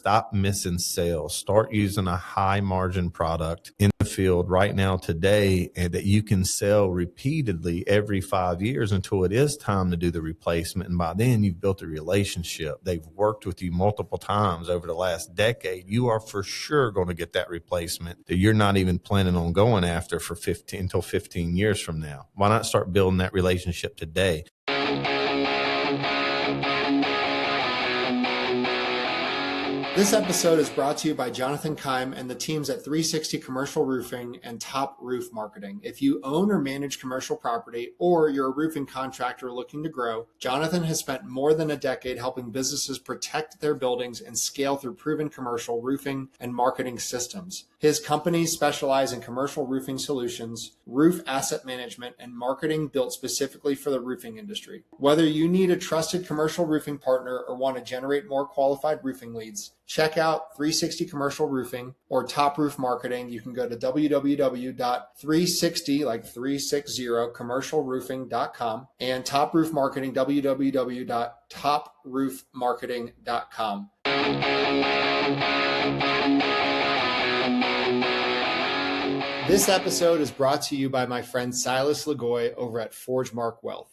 stop missing sales. Start using a high margin product in the field right now today, and that you can sell repeatedly every 5 years until it is time to do the replacement. And by then you've built a relationship. They've worked with you multiple times over the last decade. You are for sure going to get that replacement that you're not even planning on going after for 15 years from now. Why not start building that relationship today? This episode is brought to you by Jonathan Keim and the teams at 360 Commercial Roofing and Top Roof Marketing. If you own or manage commercial property, or you're a roofing contractor looking to grow, Jonathan has spent more than a decade helping businesses protect their buildings and scale through proven commercial roofing and marketing systems. His companies specialize in commercial roofing solutions, roof asset management, and marketing built specifically for the roofing industry. Whether you need a trusted commercial roofing partner or want to generate more qualified roofing leads, check out 360 Commercial Roofing or Top Roof Marketing. You can go to www.360, like 360, commercialroofing.com, and Top Roof Marketing, www.toproofmarketing.com. This episode is brought to you by my friend Silas Lagoy over at ForgeMark Wealth.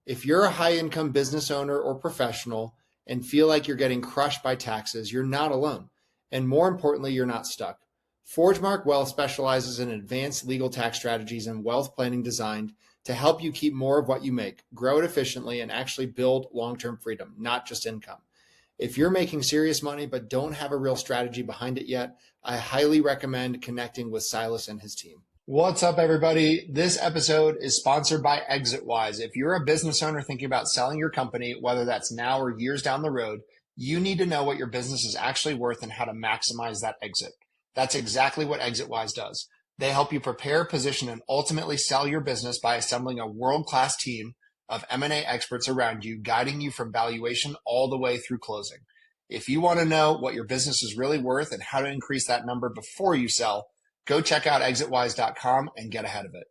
If you're a high-income business owner or professional and feel like you're getting crushed by taxes, you're not alone. And more importantly, you're not stuck. ForgeMark Wealth specializes in advanced legal tax strategies and wealth planning designed to help you keep more of what you make, grow it efficiently, and actually build long-term freedom, not just income. If you're making serious money but don't have a real strategy behind it yet, I highly recommend connecting with Silas and his team. What's up, everybody? This episode is sponsored by ExitWise. If you're a business owner thinking about selling your company, whether that's now or years down the road, you need to know what your business is actually worth and how to maximize that exit. That's exactly what ExitWise does. They help you prepare, position, and ultimately sell your business by assembling a world-class team of M&A experts around you, guiding you from valuation all the way through closing. If you want to know what your business is really worth and how to increase that number before you sell, go check out exitwise.com and get ahead of it.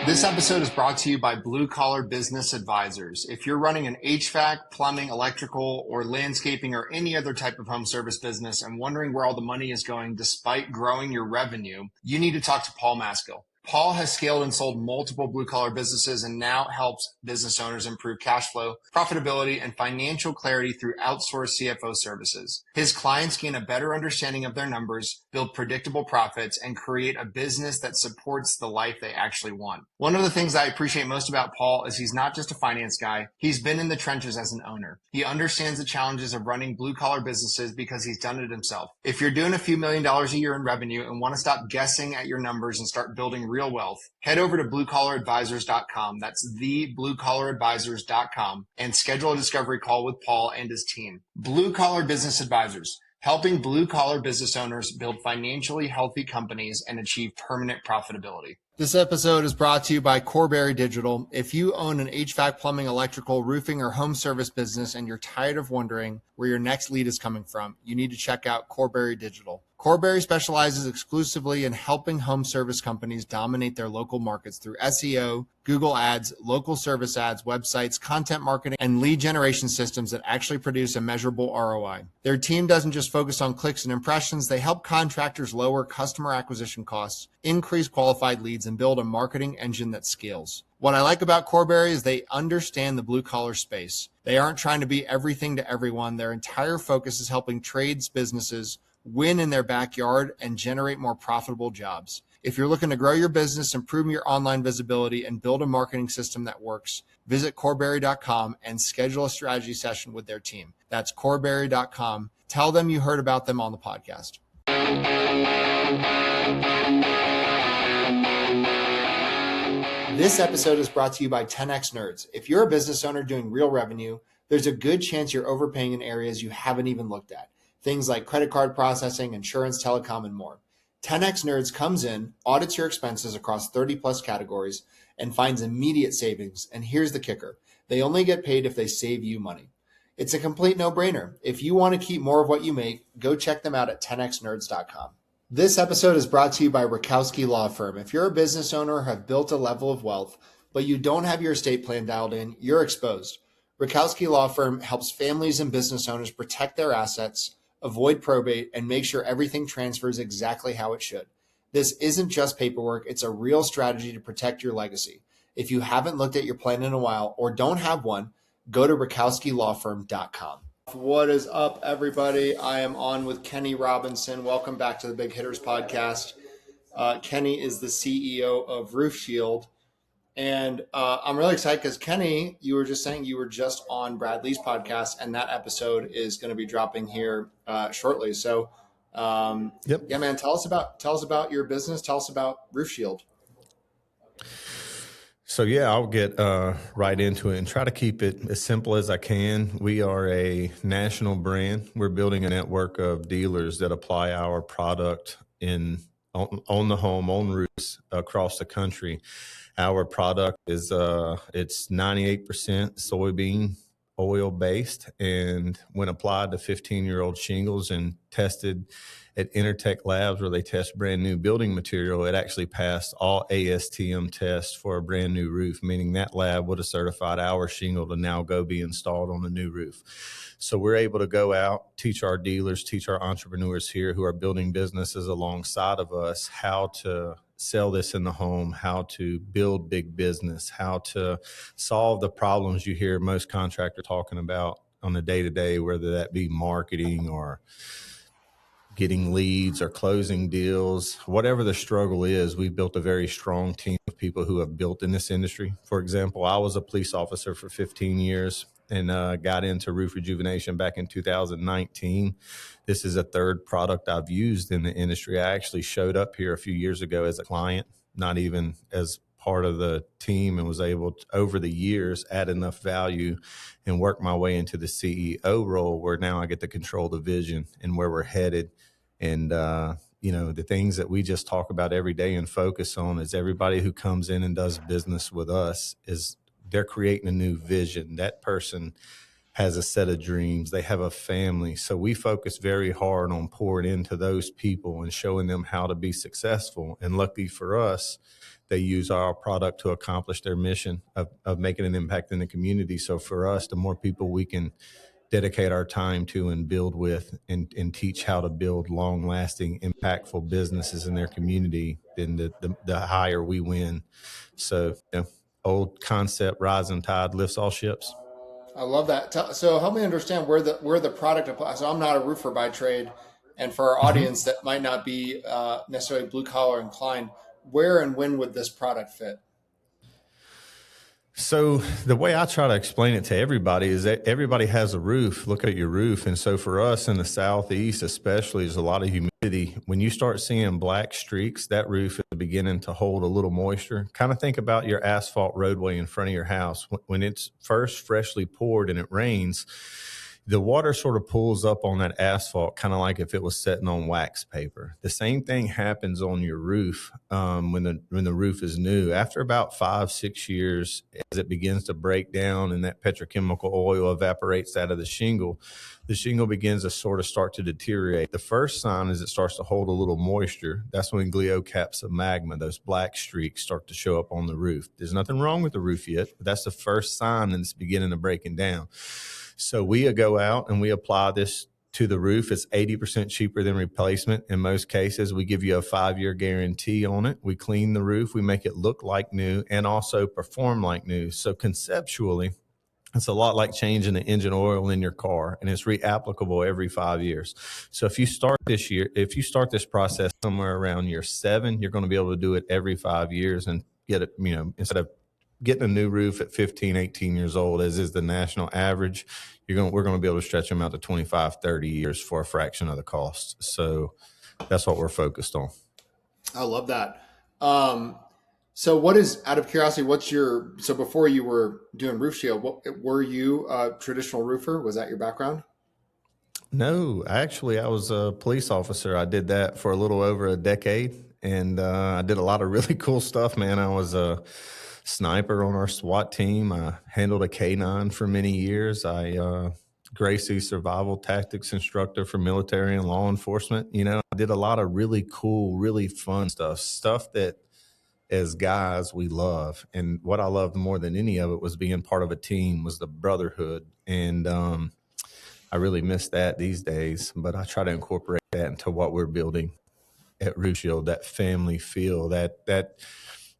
This episode is brought to you by Blue Collar Business Advisors. If you're running an HVAC, plumbing, electrical, or landscaping, or any other type of home service business and wondering where all the money is going despite growing your revenue, you need to talk to Paul Maskill. Paul has scaled and sold multiple blue-collar businesses and now helps business owners improve cash flow, profitability, and financial clarity through outsourced CFO services. His clients gain a better understanding of their numbers, build predictable profits, and create a business that supports the life they actually want. One of the things I appreciate most about Paul is he's not just a finance guy. He's been in the trenches as an owner. He understands the challenges of running blue-collar businesses because he's done it himself. If you're doing a few $1 million a year in revenue and want to stop guessing at your numbers and start building real wealth, head over to bluecollaradvisors.com. That's thebluecollaradvisors.com and schedule a discovery call with Paul and his team. Blue Collar Business Advisors, helping blue-collar business owners build financially healthy companies and achieve permanent profitability. This episode is brought to you by Corberry Digital. If you own an HVAC, plumbing, electrical, roofing, or home service business and you're tired of wondering where your next lead is coming from, you need to check out Corberry Digital. Corberry specializes exclusively in helping home service companies dominate their local markets through SEO, Google Ads, local service ads, websites, content marketing, and lead generation systems that actually produce a measurable ROI. Their team doesn't just focus on clicks and impressions. They help contractors lower customer acquisition costs, increase qualified leads, and build a marketing engine that scales. What I like about Corberry is they understand the blue collar space. They aren't trying to be everything to everyone. Their entire focus is helping trades businesses win in their backyard and generate more profitable jobs. If you're looking to grow your business, improve your online visibility, and build a marketing system that works, visit Corberry.com and schedule a strategy session with their team. That's Corberry.com. Tell them you heard about them on the podcast. This episode is brought to you by 10X Nerds. If you're a business owner doing real revenue, there's a good chance you're overpaying in areas you haven't even looked at. Things like credit card processing, insurance, telecom, and more. 10X Nerds comes in, audits your expenses across 30 plus categories, and finds immediate savings. And here's the kicker. They only get paid if they save you money. It's a complete no-brainer. If you want to keep more of what you make, go check them out at 10xnerds.com. This episode is brought to you by Rakowski Law Firm. If you're a business owner or have built a level of wealth, but you don't have your estate plan dialed in, you're exposed. Rakowski Law Firm helps families and business owners protect their assets, avoid probate, and make sure everything transfers exactly how it should. This isn't just paperwork, it's a real strategy to protect your legacy. If you haven't looked at your plan in a while or don't have one, go to RakowskiLawFirm.com. What is up, everybody? I am on with Kenny Robinson. Welcome back to the Big Hitters Podcast. Kenny is the CEO of Roof Shield. And I'm really excited because Kenny, you were just saying you were just on Bradley's podcast, and that episode is going to be dropping here shortly. So, yeah, man, tell us about your business. Tell us about Roof Shield. So yeah, I'll get right into it and try to keep it as simple as I can. We are a national brand. We're building a network of dealers that apply our product on the home, on roofs across the country. Our product is it's 98% soybean oil based, and when applied to 15-year-old shingles and tested at Intertech Labs, where they test brand new building material, it actually passed all ASTM tests for a brand new roof, meaning that lab would have certified our shingle to now go be installed on a new roof. So we're able to go out, teach our dealers, teach our entrepreneurs here who are building businesses alongside of us how to sell this in the home, how to build big business, how to solve the problems you hear most contractors talking about on a day-to-day, whether that be marketing or getting leads or closing deals. Whatever the struggle is, we've built a very strong team of people who have built in this industry. For example, I was a police officer for 15 years and got into roof rejuvenation back in 2019. This is a third product I've used in the industry. I actually showed up here a few years ago as a client, not even as part of the team, and was able to, over the years, add enough value and work my way into the CEO role where now I get to control the vision and where we're headed. And, the things that we just talk about every day and focus on is everybody who comes in and does business with us is they're creating a new vision. That person has a set of dreams. They have a family. So we focus very hard on pouring into those people and showing them how to be successful. And lucky for us, they use our product to accomplish their mission of making an impact in the community. So for us, the more people we can dedicate our time to and build with and teach how to build long-lasting, impactful businesses in their community, then the higher we win. So, old concept, rising tide lifts all ships. I love that. So help me understand where the product applies. So I'm not a roofer by trade, and for our audience that might not be necessarily blue collar inclined, where and when would this product fit? So the way I try to explain it to everybody is that everybody has a roof. Look at your roof. And so for us in the Southeast, especially, there's a lot of humidity. When you start seeing black streaks, that roof is beginning to hold a little moisture. Kind of think about your asphalt roadway in front of your house. When it's first freshly poured and it rains, the water sort of pulls up on that asphalt, kind of like if it was sitting on wax paper. The same thing happens on your roof when the roof is new. After about 5-6 years, as it begins to break down and that petrochemical oil evaporates out of the shingle begins to start to deteriorate. The first sign is it starts to hold a little moisture. That's when gliocaps of magma, those black streaks, start to show up on the roof. There's nothing wrong with the roof yet, but that's the first sign that it's beginning to breaking down. So we go out and we apply this to the roof. It's 80% cheaper than replacement. In most cases, we give you a 5-year guarantee on it. We clean the roof. We make it look like new and also perform like new. So conceptually, it's a lot like changing the engine oil in your car, and it's reapplicable every 5 years. So if you start this process somewhere around year 7, you're going to be able to do it every 5 years and get it, instead of getting a new roof at 15, 18 years old, as is the national average, we're going to be able to stretch them out to 25, 30 years for a fraction of the cost. So that's what we're focused on. I love that. So what is, out of curiosity, so before you were doing Roof Shield, were you a traditional roofer? Was that your background? No, actually, I was a police officer. I did that for a little over a decade, and I did a lot of really cool stuff, man. I was a sniper on our SWAT team. I handled a K-9 for many years. I Gracie survival tactics instructor for military and law enforcement. I did a lot of really cool, really fun stuff that as guys, we love. And what I loved more than any of it was being part of a team, was the brotherhood. And I really miss that these days, but I try to incorporate that into what we're building at Roof Shield, that family feel, that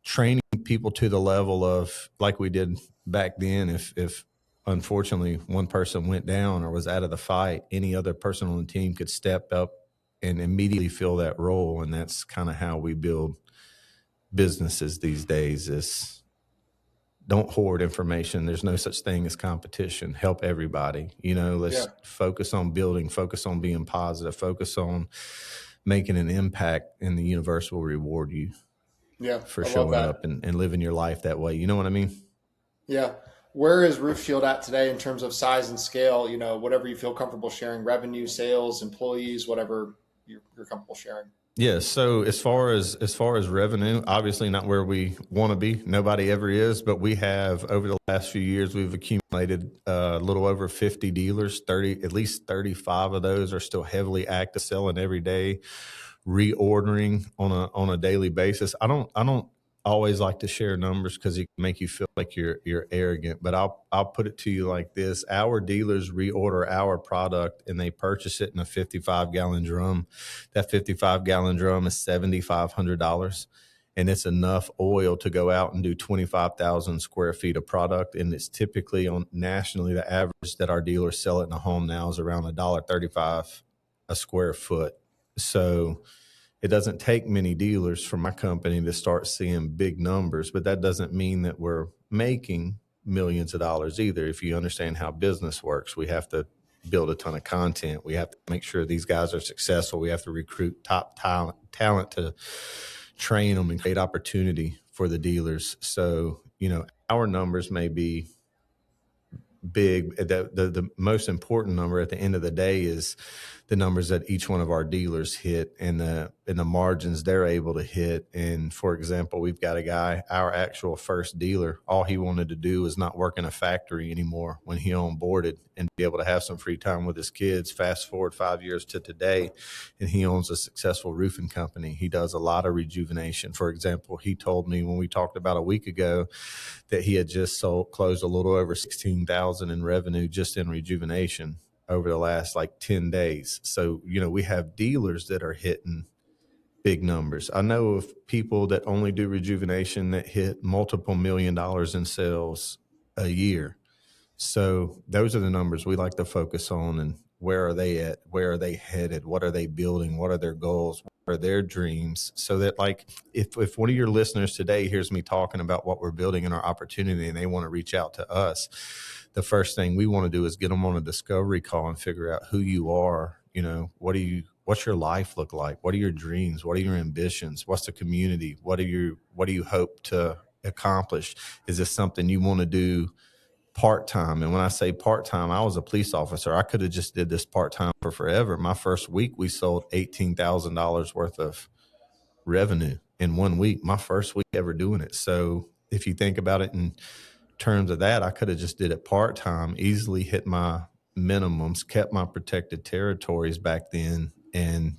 training people to the level of, like we did back then, if unfortunately one person went down or was out of the fight, any other person on the team could step up and immediately fill that role. And that's kind of how we build businesses these days. Is don't hoard information. There's no such thing as competition. Help everybody. Let's focus on building, focus on being positive, focus on making an impact, and the universe will reward you for showing up and living your life that way. You know what I mean? Yeah. Where is Roof Shield at today in terms of size and scale? Whatever you feel comfortable sharing, revenue, sales, employees, whatever you're comfortable sharing. Yeah. So as far as revenue, obviously not where we want to be. Nobody ever is, but we have, over the last few years, we've accumulated a little over 50 dealers. At least 35 of those are still heavily active, selling every day, reordering on a daily basis. I don't always like to share numbers because it can make you feel like you're arrogant, but I'll put it to you like this. Our dealers reorder our product and they purchase it in a 55-gallon drum. That 55-gallon drum is $7,500, and it's enough oil to go out and do 25,000 square feet of product. And it's typically, nationally, the average that our dealers sell it in a home now is around $1.35 a square foot. So it doesn't take many dealers for my company to start seeing big numbers, but that doesn't mean that we're making millions of dollars either. If you understand how business works, we have to build a ton of content. We have to make sure these guys are successful. We have to recruit top talent to train them and create opportunity for the dealers. So, our numbers may be big. The most important number at the end of the day is the numbers that each one of our dealers hit, and the margins they're able to hit. And for example, we've got a guy, our actual first dealer, all he wanted to do was not work in a factory anymore when he onboarded and be able to have some free time with his kids. Fast forward 5 years to today, and he owns a successful roofing company. He does a lot of rejuvenation. For example, he told me when we talked about a week ago that he had just closed a little over $16,000 in revenue just in rejuvenation over the last 10 days. So, we have dealers that are hitting big numbers. I know of people that only do rejuvenation that hit multiple $1 million in sales a year. So those are the numbers we like to focus on. And where are they at? Where are they headed? What are they building? What are their goals? What are their dreams? So that if one of your listeners today hears me talking about what we're building in our opportunity and they want to reach out to us, the first thing we want to do is get them on a discovery call and figure out who you are. What's your life look like? What are your dreams? What are your ambitions? What's the community? What do you hope to accomplish? Is this something you want to do part-time? And when I say part-time, I was a police officer. I could have just did this part-time for forever. My first week, we sold $18,000 worth of revenue in 1 week. My first week ever doing it. So if you think about it in terms of that, I could have just did it part-time, easily hit my minimums, kept my protected territories back then. And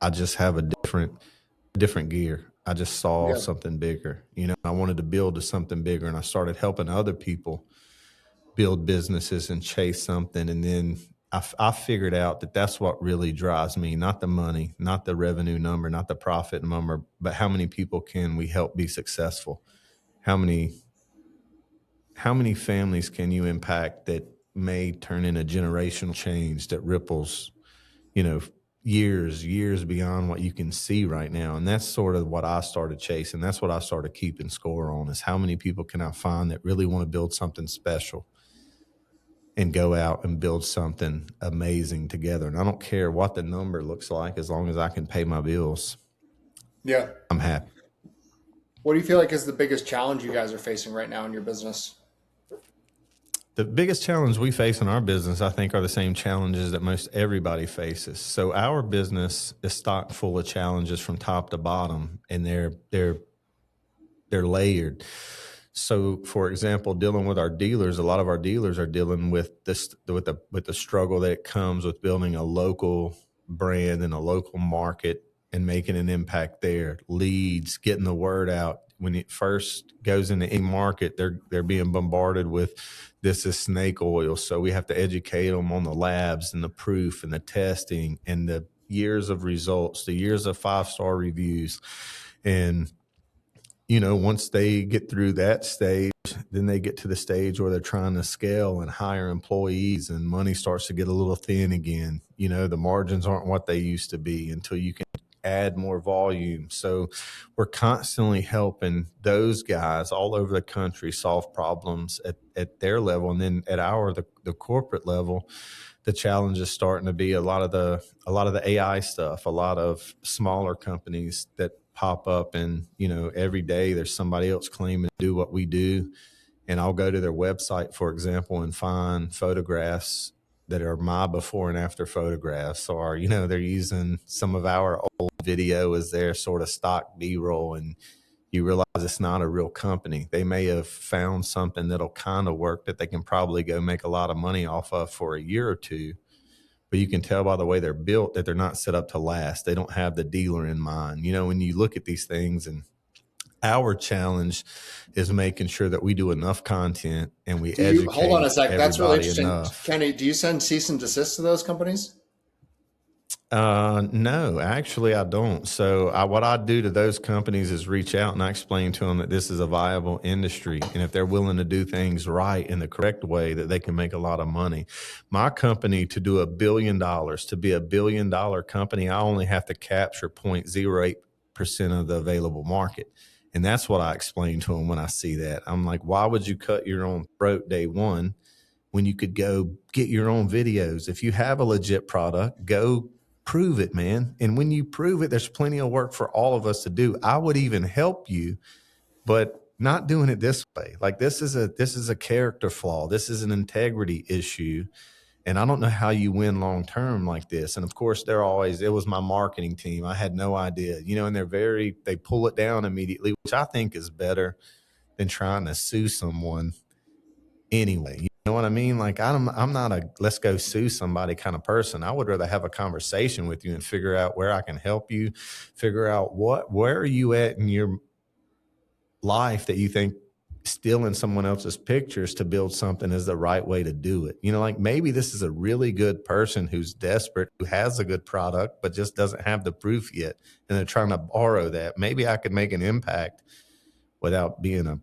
I just have a different gear. I just saw something bigger. I wanted to build to something bigger, and I started helping other people build businesses and chase something. And then I figured out that that's what really drives me, not the money, not the revenue number, not the profit number, but how many people can we help be successful? How many families can you impact that may turn in a generational change that ripples, years beyond what you can see right now? And that's sort of what I started chasing. That's what I started keeping score on, is how many people can I find that really want to build something special and go out and build something amazing together. And I don't care what the number looks like, as long as I can pay my bills. Yeah. I'm happy. What do you feel like is the biggest challenge you guys are facing right now in your business? The biggest challenge we face in our business, I think, are the same challenges that most everybody faces. So our business is stocked full of challenges from top to bottom, and they're layered. So, for example, dealing with our dealers, a lot of our dealers are dealing with the struggle that comes with building a local brand in a local market and making an impact there. Leads, getting the word out. When it first goes into any market, they're being bombarded with this is snake oil. So we have to educate them on the labs and the proof and the testing and the years of results, the years of 5-star reviews. And, once they get through that stage, then they get to the stage where they're trying to scale and hire employees, and money starts to get a little thin again. The margins aren't what they used to be until you can add more volume. So we're constantly helping those guys all over the country solve problems at their level. And then at the corporate level, the challenge is starting to be a lot of the AI stuff, a lot of smaller companies that pop up, and every day there's somebody else claiming to do what we do. And I'll go to their website, for example, and find photographs that are my before and after photographs, or they're using some of our old video as their sort of stock B-roll, and you realize it's not a real company. They may have found something that'll kind of work that they can probably go make a lot of money off of for a year or two. But you can tell by the way they're built that they're not set up to last. They don't have the dealer in mind. When you look at these things, and our challenge is making sure that we do enough content and we educate. Hold on a sec. That's really interesting. Enough. Kenny, do you send cease and desist to those companies? No, actually I don't. So what I do to those companies is reach out and I explain to them that this is a viable industry. And if they're willing to do things right in the correct way, that they can make a lot of money. My company, to do $1 billion, to be $1 billion company, I only have to capture 0.08% of the available market. And that's what I explain to them when I see that. I'm like, why would you cut your own throat day one when you could go get your own videos? If you have a legit product, go prove it, man. And when you prove it, there's plenty of work for all of us to do. I would even help you, but not doing it this way. Like this is a character flaw. This is an integrity issue. And I don't know how you win long-term like this. And of course it was my marketing team. I had no idea, and they pull it down immediately, which I think is better than trying to sue someone anyway. You know what I mean? Like I'm not a let's go sue somebody kind of person. I would rather have a conversation with you and figure out where I can help you, figure out where are you at in your life that you think stealing someone else's pictures to build something is the right way to do it. Like maybe this is a really good person who's desperate, who has a good product, but just doesn't have the proof yet. And they're trying to borrow that. Maybe I could make an impact without being a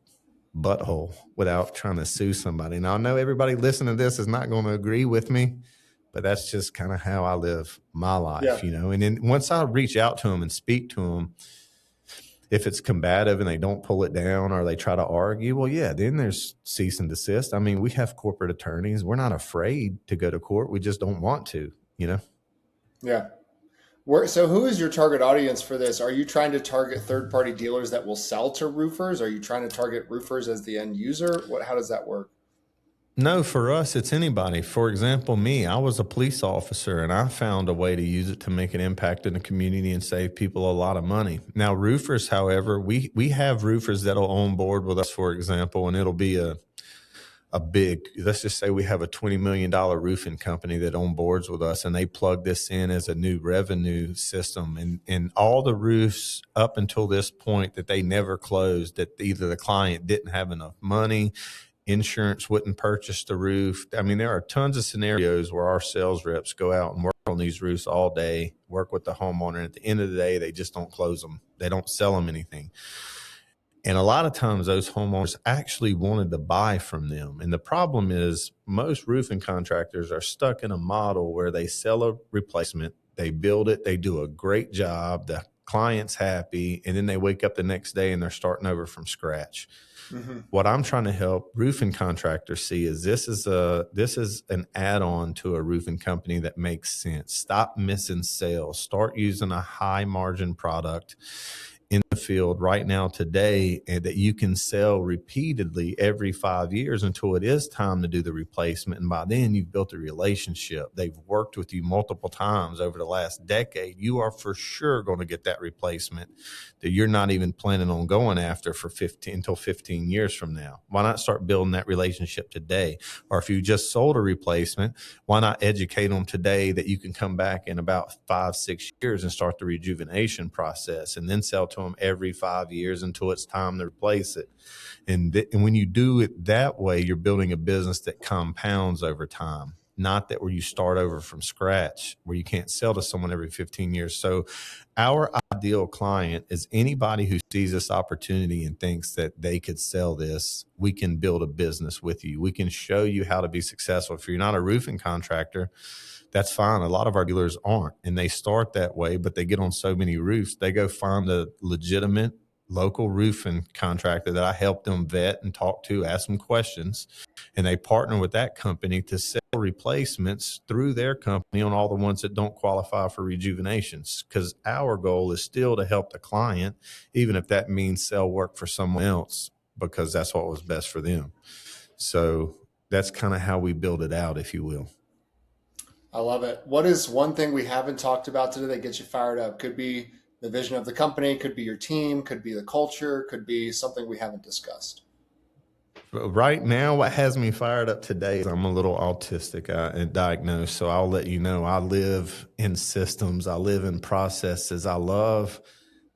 butthole, without trying to sue somebody. Now I know everybody listening to this is not going to agree with me, but that's just kind of how I live my life, And then once I reach out to them and speak to them, if it's combative and they don't pull it down or they try to argue, well, yeah, then there's cease and desist. I mean, we have corporate attorneys. We're not afraid to go to court. We just don't want to, Yeah. So who is your target audience for this? Are you trying to target third-party dealers that will sell to roofers? Are you trying to target roofers as the end user? How does that work? No, for us, it's anybody. For example, me, I was a police officer and I found a way to use it to make an impact in the community and save people a lot of money. Now, roofers, however, we have roofers that'll on board with us, for example, and it'll be a big, let's just say we have a $20 million roofing company that on boards with us, and they plug this in as a new revenue system. And all the roofs up until this point that they never closed, that either the client didn't have enough money, insurance wouldn't purchase the roof. I mean, there are tons of scenarios where our sales reps go out and work on these roofs all day, work with the homeowner. And at the end of the day, they just don't close them. They don't sell them anything. And a lot of times those homeowners actually wanted to buy from them. And the problem is most roofing contractors are stuck in a model where they sell a replacement, they build it, they do a great job, the client's happy, and then they wake up the next day and they're starting over from scratch. Mm-hmm. What I'm trying to help roofing contractors see is this is an add-on to a roofing company that makes sense. Stop missing sales. Start using a high margin product in the field right now today, and that you can sell repeatedly every 5 years until it is time to do the replacement. And by then you've built a relationship. They've worked with you multiple times over the last decade. You are for sure going to get that replacement that you're not even planning on going after for 15 years from now. Why not start building that relationship today? Or if you just sold a replacement, why not educate them today that you can come back in about 5-6 years and start the rejuvenation process, and then sell to them every 5 years until it's time to replace it. And when you do it that way, you're building a business that compounds over time, not that where you start over from scratch, where you can't sell to someone every 15 years. So our ideal client is anybody who sees this opportunity and thinks that they could sell this. We can build a business with you. We can show you how to be successful. If you're not a roofing contractor, that's fine. A lot of our dealers aren't, and they start that way, but they get on so many roofs, they go find a legitimate local roofing contractor that I help them vet and talk to, ask them questions, and they partner with that company to sell replacements through their company on all the ones that don't qualify for rejuvenations. Because our goal is still to help the client, even if that means sell work for someone else, because that's what was best for them. So that's kind of how we build it out, if you will. I love it. What is one thing we haven't talked about today that gets you fired up? Could be the vision of the company, could be your team, could be the culture, could be something we haven't discussed. Right now, what has me fired up today is I'm a little autistic and diagnosed. So I'll let you know, I live in systems. I live in processes. I love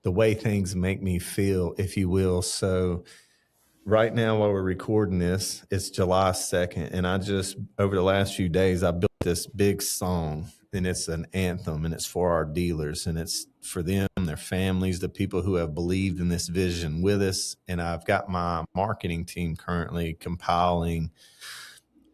the way things make me feel, if you will. So right now, while we're recording this, it's July 2nd. And I just, over the last few days, I built this big song, and it's an anthem, and it's for our dealers, and it's for them, their families, the people who have believed in this vision with us. And I've got my marketing team currently compiling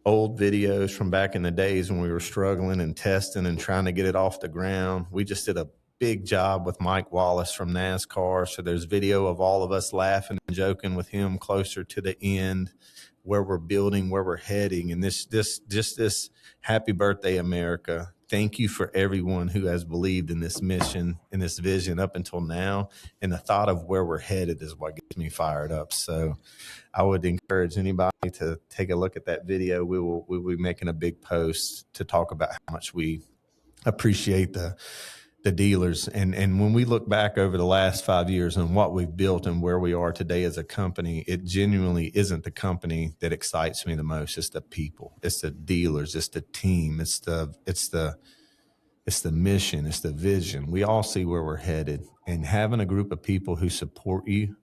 old videos from back in the days when we were struggling and testing and trying to get it off the ground. We just did a big job with Mike Wallace from NASCAR. So there's video of all of us laughing and joking with him closer to the end, where we're building, where we're heading. And this happy birthday, America. Thank you for everyone who has believed in this mission and this vision up until now. And the thought of where we're headed is what gets me fired up. So I would encourage anybody to take a look at that video. We'll be making a big post to talk about how much we appreciate the dealers. And when we look back over the last 5 years and what we've built and where we are today as a company, it genuinely isn't the company that excites me the most. It's the people, it's the dealers, it's the team, it's the mission, it's the vision. We all see where we're headed, and having a group of people who support you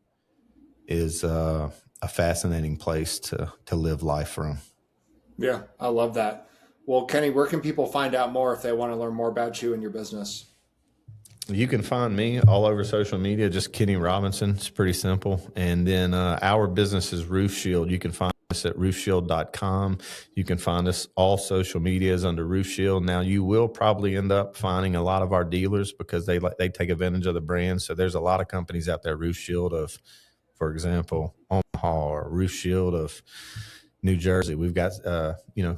is a fascinating place to live life from. Yeah, I love that. Well, Kenny, where can people find out more if they want to learn more about you and your business? You can find me all over social media, just Kenny Robinson. It's pretty simple. And then our business is Roof Shield. You can find us at roofshield.com. You can find us all social medias under Roof Shield. Now, you will probably end up finding a lot of our dealers because they take advantage of the brand. So there's a lot of companies out there, Roof Shield of, for example, Omaha, or Roof Shield of New Jersey. We've got a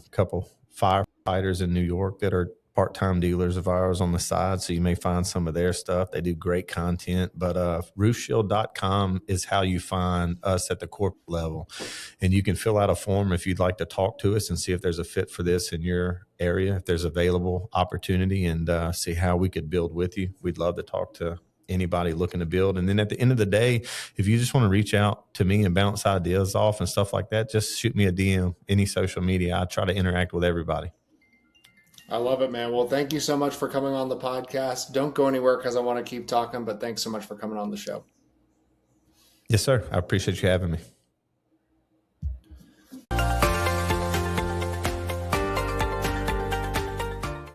couple firefighters in New York that are part-time dealers of ours on the side, so you may find some of their stuff. They do great content, but roofshield.com is how you find us at the corporate level. And you can fill out a form if you'd like to talk to us and see if there's a fit for this in your area, if there's available opportunity, and see how we could build with you. We'd love to talk to anybody looking to build. And then at the end of the day, if you just want to reach out to me and bounce ideas off and stuff like that, just shoot me a DM, any social media. I try to interact with everybody. I love it, man. Well, thank you so much for coming on the podcast. Don't go anywhere because I want to keep talking, but thanks so much for coming on the show. Yes, sir. I appreciate you having me.